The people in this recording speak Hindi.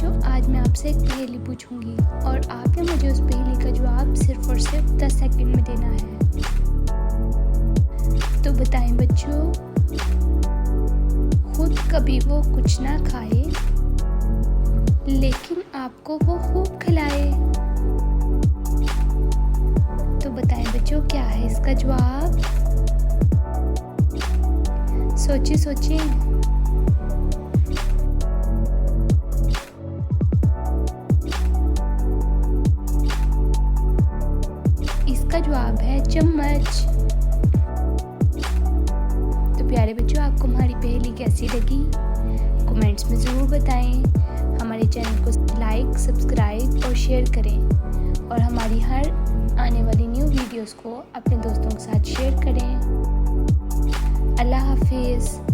बच्चों, आज मैं आपसे एक पहेली पूछूंगी और आपने मुझे उस पहेली का जवाब सिर्फ और सिर्फ 10 सेकंड में देना है। तो बताएं बच्चों, खुद कभी वो कुछ ना खाए लेकिन आपको वो खूब खिलाए। तो बताएं बच्चों, क्या है इसका जवाब? सोचिए सोचिए। इसका जवाब है चम्मच। तो प्यारे बच्चों, आपको हमारी पहेली कैसी लगी? कमेंट्स में ज़रूर बताएं। हमारे चैनल को लाइक, सब्सक्राइब और शेयर करें और हमारी हर आने वाली न्यू वीडियोस को अपने दोस्तों के साथ शेयर करें। अल्लाह हाफिज़।